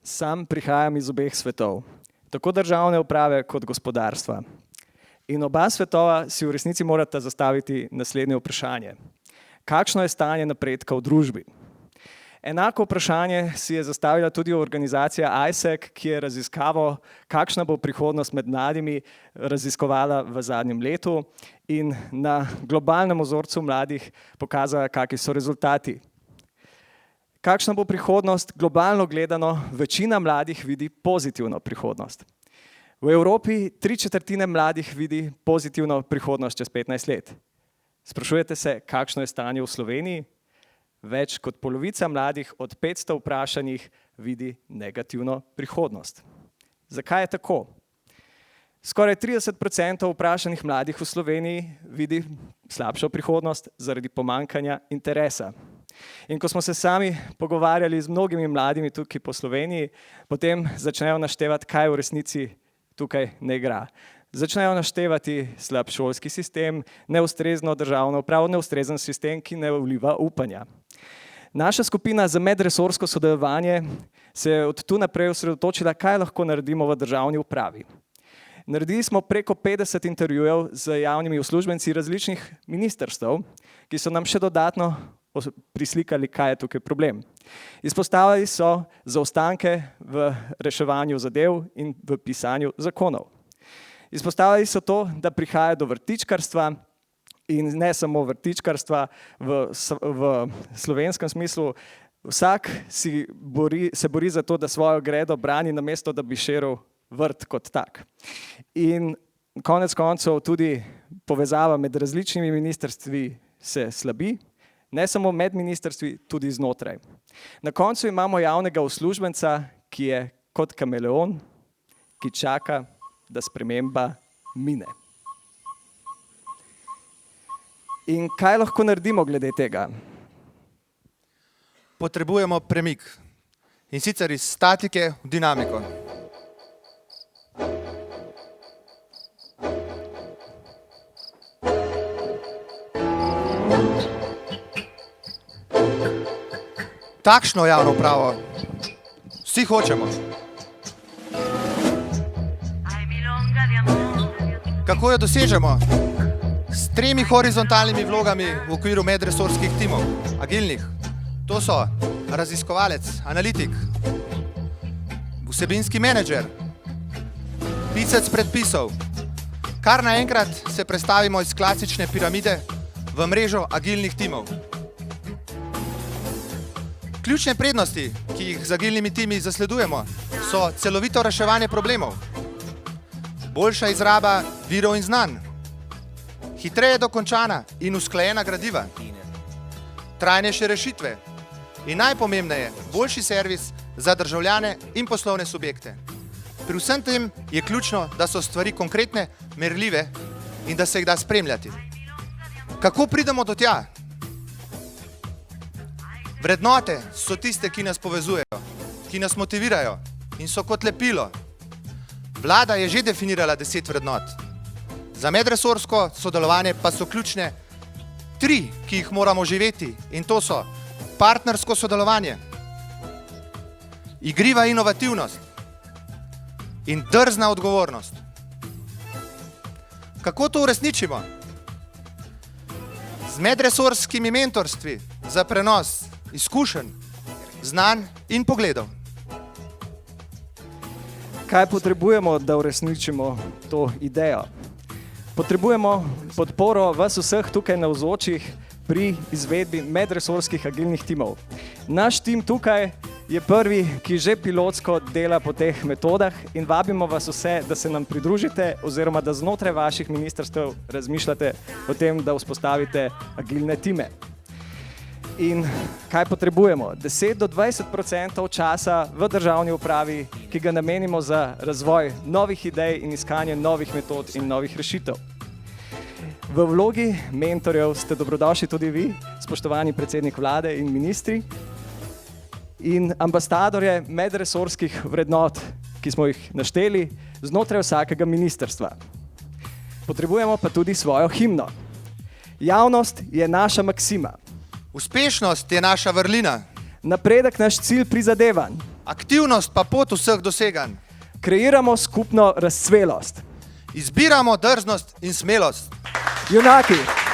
Sam prihajam iz obeh svetov, tako državne uprave kot gospodarstva. In oba svetova si v resnici morata zastaviti naslednje vprašanje. Kakšno je stanje napredka v družbi? Enako vprašanje si je zastavila tudi organizacija ISEC, ki je raziskavo, kakšna bo prihodnost med mladimi, raziskovala v zadnjem letu in na globalnem vzorcu mladih pokazala, kakšni so rezultati. Kakšna bo prihodnost? Globalno gledano, večina mladih vidi pozitivno prihodnost. V Evropi 3/4 mladih vidi pozitivno prihodnost čez 15 let. Sprašujete se, kakšno je stanje v Sloveniji? Več kot polovica mladih od 500 vprašanih vidi negativno prihodnost. Zakaj je tako? Skoraj 30% vprašanih mladih v Sloveniji vidi slabšo prihodnost zaradi pomanjkanja interesa. In ko smo se sami pogovarjali z mnogimi mladimi tukaj po Sloveniji, potem začnejo naštevati, kaj v resnici tukaj ne igra. Začnejo naštevati slab šolski sistem, neustrezno državno upravo, neustrezen sistem, ki ne vliva upanja. Naša skupina za medresorsko sodelovanje se je od tu naprej osredotočila, kaj lahko naredimo v državni upravi. Naredili smo preko 50 intervjujev z javnimi uslužbenci različnih ministrstev, ki so nam še dodatno prislikali, kaj je tukaj problem. Izpostavili so zaostanke v reševanju zadev in v pisanju zakonov. Izpostavili so to, da prihaja do vrtičkarstva in ne samo vrtičkarstva v slovenskem smislu. Vsak se bori za to, da svojo gredo brani, namesto da bi širil vrt kot tak. In konec koncev tudi povezava med različnimi ministrstvi se slabi, ne samo med ministrstvi, tudi znotraj. Na koncu imamo javnega uslužbenca, ki je kot kameleon, ki čaka, da sprememba mine. In kaj lahko naredimo glede tega? Potrebujemo premik, in sicer iz statike v dinamiko. Takšno javno upravo vsi hočemo. Kako jo dosežemo? S 3 horizontalnimi vlogami v okviru medresorskih timov, agilnih. To so raziskovalec, analitik, vsebinski menedžer, pisec predpisov. Kar naenkrat se prestavimo iz klasične piramide v mrežo agilnih timov. Ključne prednosti, ki jih z agilnimi timi zasledujemo, so celovito reševanje problemov, boljša izraba virov in znanj, hitreje dokončana in usklajena gradiva, trajnejše rešitve in najpomembneje, boljši servis za državljane in poslovne subjekte. Pri vsem tem je ključno, da so stvari konkretne, merljive in da se jih da spremljati. Kako pridemo do tja? Vrednote so tiste, ki nas povezujejo, ki nas motivirajo in so kot lepilo. Vlada je že definirala 10 vrednot. Za medresorsko sodelovanje pa so ključne 3, ki jih moramo živeti, in to so partnersko sodelovanje, igriva inovativnost in drzna odgovornost. Kako to uresničimo? Z medresorskimi mentorstvi za prenos izkušenj, znanj in pogledov. Kaj potrebujemo, da uresničimo to idejo? Potrebujemo podporo vas vseh tukaj navzočih pri izvedbi medresorskih agilnih timov. Naš tim tukaj je prvi, ki že pilotsko dela po teh metodah in vabimo vas vse, da se nam pridružite oziroma da znotraj vaših ministrstev razmišljate o tem, da vzpostavite agilne time. In kaj potrebujemo? 10 do 20% časa v državni upravi, ki ga namenimo za razvoj novih idej in iskanje novih metod in novih rešitev. V vlogi mentorjev ste dobrodošli tudi vi, spoštovani predsednik vlade in ministri, in ambasadorje medresorskih vrednot, ki smo jih našteli znotraj vsakega ministrstva. Potrebujemo pa tudi svojo himno. Javnost je naša maksima. Uspešnost je naša vrlina. Napredek naš cilj prizadevanj. Aktivnost pa pot vseh doseganj. Kreiramo skupno razcvelost. Izbiramo drznost in smelost. Junaki!